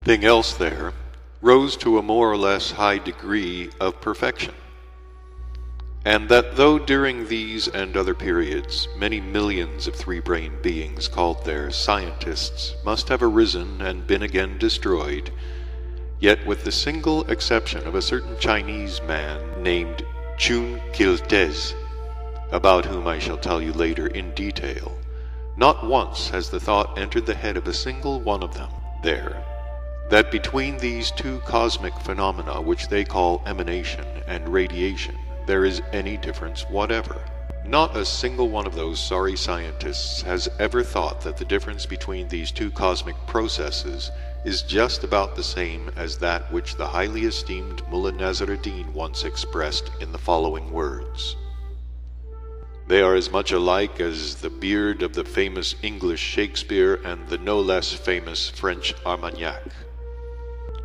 Thing else there rose to a more or less high degree of perfection, and that though during these and other periods many millions of three-brained beings called their scientists must have arisen and been again destroyed, yet with the single exception of a certain Chinese man named Chun Kiltez, about whom I shall tell you later in detail, not once has the thought entered the head of a single one of them there, that between these two cosmic phenomena which they call emanation and radiation, there is any difference whatever. Not a single one of those sorry scientists has ever thought that the difference between these two cosmic processes is just about the same as that which the highly esteemed Mullah Nasruddin once expressed in the following words: "They are as much alike as the beard of the famous English Shakespeare and the no less famous French Armagnac."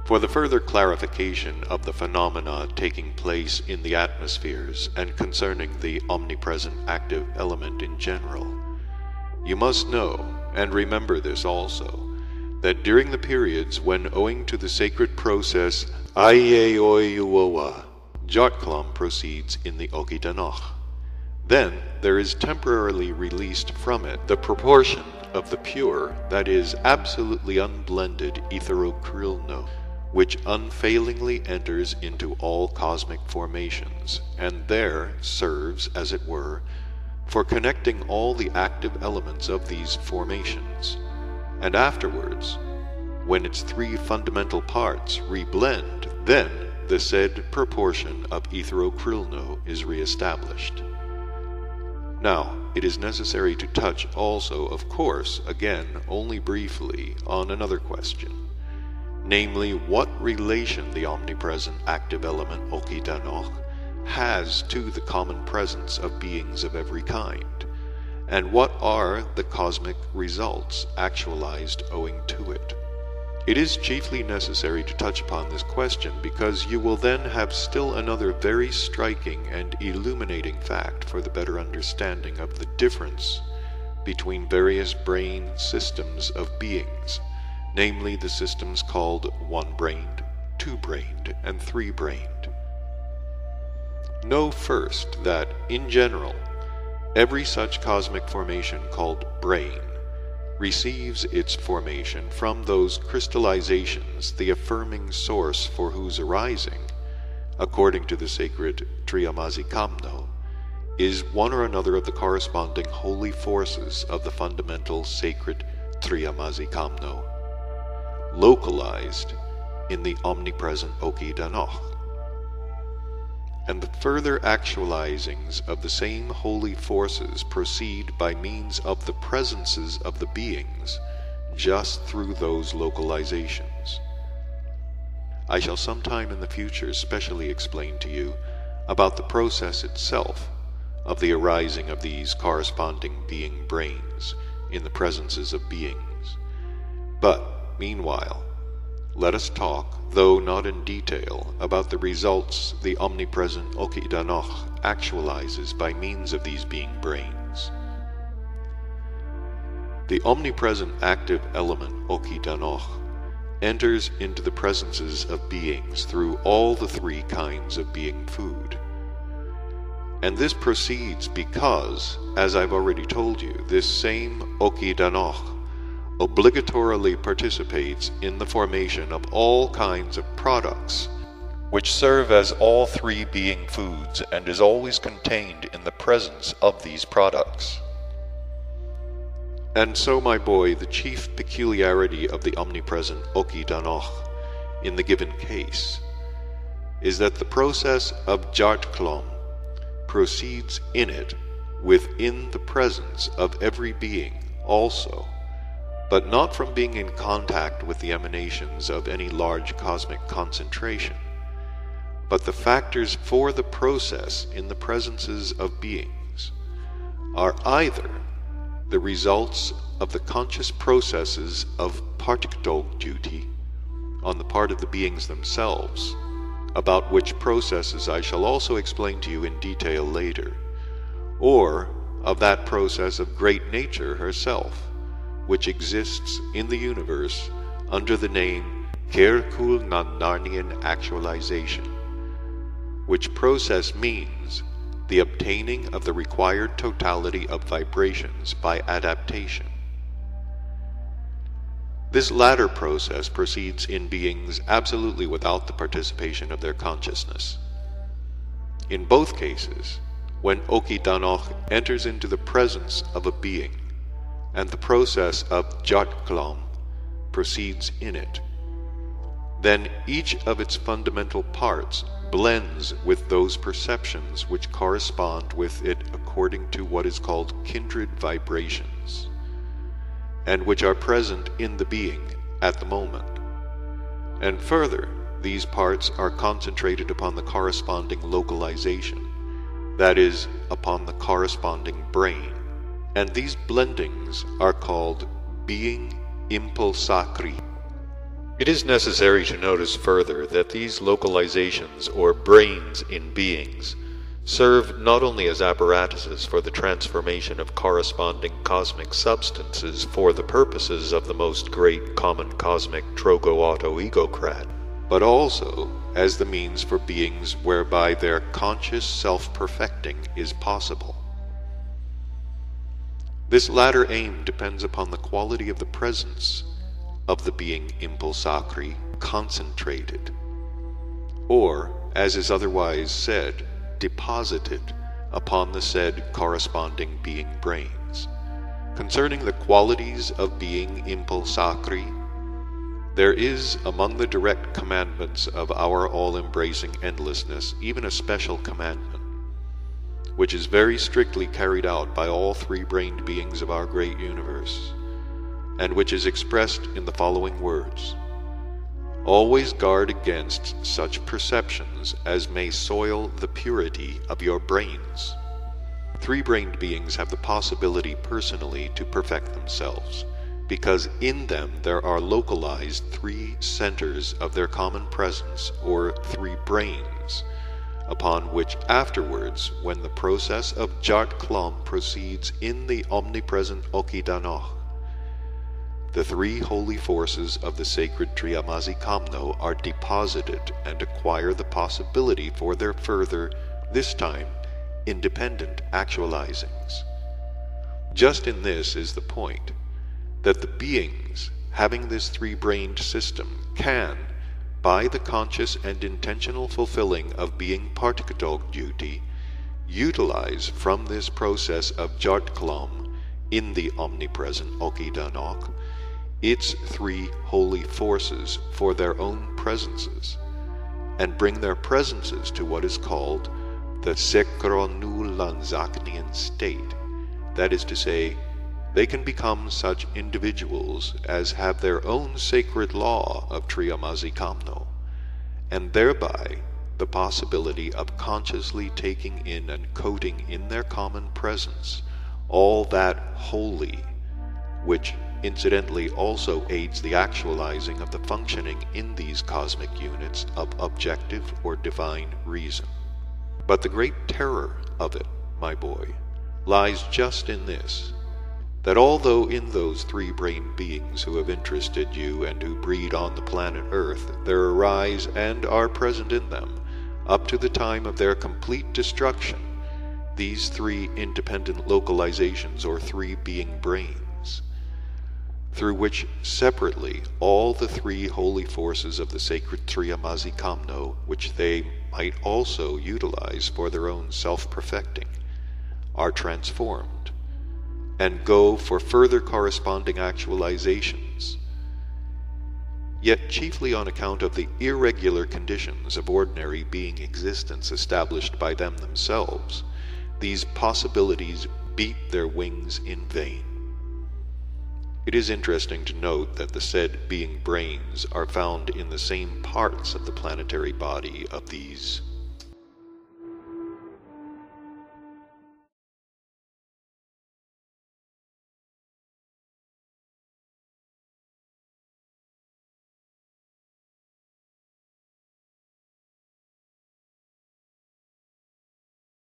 For the further clarification of the phenomena taking place in the atmospheres and concerning the omnipresent active element in general, you must know, and remember this also, that during the periods when, owing to the sacred process Aiyeoyuowa, Jartklam proceeds in the Okidanach, then there is temporarily released from it the proportion of the pure, that is, absolutely unblended etherokrilno, which unfailingly enters into all cosmic formations, and there serves, as it were, for connecting all the active elements of these formations. And afterwards, when its three fundamental parts reblend, then the said proportion of etherokrilno is re-established. Now, it is necessary to touch also, of course, again, only briefly, on another question, namely, what relation the omnipresent active element Okidanoch has to the common presence of beings of every kind, and what are the cosmic results actualized owing to it. It is chiefly necessary to touch upon this question because you will then have still another very striking and illuminating fact for the better understanding of the difference between various brain systems of beings, namely the systems called one-brained, two-brained, and three-brained. Know first that, in general, every such cosmic formation called brain receives its formation from those crystallizations, the affirming source for whose arising, according to the sacred Triyamazikamno, is one or another of the corresponding holy forces of the fundamental sacred Triyamazikamno, localized in the omnipresent Okidanoch. And the further actualizings of the same holy forces proceed by means of the presences of the beings just through those localizations. I shall sometime in the future specially explain to you about the process itself of the arising of these corresponding being brains in the presences of beings. But, meanwhile, let us talk, though not in detail, about the results the omnipresent Okidanoch actualizes by means of these being brains. The omnipresent active element Okidanoch enters into the presences of beings through all the three kinds of being food. And this proceeds because, as I've already told you, this same Okidanoch obligatorily participates in the formation of all kinds of products, which serve as all three being foods and is always contained in the presence of these products. And so, my boy, the chief peculiarity of the omnipresent Okidanoch in the given case is that the process of Jartklam proceeds in it within the presence of every being also, but not from being in contact with the emanations of any large cosmic concentration, but the factors for the process in the presences of beings are either the results of the conscious processes of partikdog duty on the part of the beings themselves, about which processes I shall also explain to you in detail later, or of that process of Great Nature herself, which exists in the universe under the name Kerkul Nanarnian actualization, which process means the obtaining of the required totality of vibrations by adaptation. This latter process proceeds in beings absolutely without the participation of their consciousness. In both cases, when Okidanok enters into the presence of a being, and the process of Jatklam proceeds in it, then each of its fundamental parts blends with those perceptions which correspond with it according to what is called kindred vibrations, and which are present in the being at the moment. And further, these parts are concentrated upon the corresponding localization, that is, upon the corresponding brain, and these blendings are called being impulsacri. It is necessary to notice further that these localizations, or brains in beings, serve not only as apparatuses for the transformation of corresponding cosmic substances for the purposes of the most great common cosmic trogo-auto-egocrat, but also as the means for beings whereby their conscious self-perfecting is possible. This latter aim depends upon the quality of the presence of the being impulsacri concentrated, or, as is otherwise said, deposited upon the said corresponding being brains. Concerning the qualities of being impulsacri, there is among the direct commandments of our all-embracing endlessness even a special commandment, which is very strictly carried out by all three-brained beings of our great universe, and which is expressed in the following words: always guard against such perceptions as may soil the purity of your brains. Three-brained beings have the possibility personally to perfect themselves, because in them there are localized three centers of their common presence, or three brains, upon which afterwards, when the process of Jatklam proceeds in the omnipresent Okidanok, the three holy forces of the sacred Triamazikamno are deposited and acquire the possibility for their further, this time, independent actualizings. Just in this is the point, that the beings having this three-brained system can, by the conscious and intentional fulfilling of being partikadog duty, utilize from this process of Jatklam in the omnipresent Okidanok its three holy forces for their own presences, and bring their presences to what is called the Sekronulanzaknian state. That is to say, they can become such individuals as have their own sacred law of Triamazikamno, and thereby the possibility of consciously taking in and coating in their common presence all that holy, which incidentally also aids the actualizing of the functioning in these cosmic units of objective or divine reason. But the great terror of it, my boy, lies just in this, that although in those three-brained beings who have interested you and who breed on the planet Earth there arise and are present in them, up to the time of their complete destruction, these three independent localizations or three being brains, through which separately all the three holy forces of the sacred Triamazikamno, which they might also utilize for their own self-perfecting, are transformed, and go for further corresponding actualizations. Yet chiefly on account of the irregular conditions of ordinary being existence established by them themselves, these possibilities beat their wings in vain. It is interesting to note that the said being brains are found in the same parts of the planetary body of these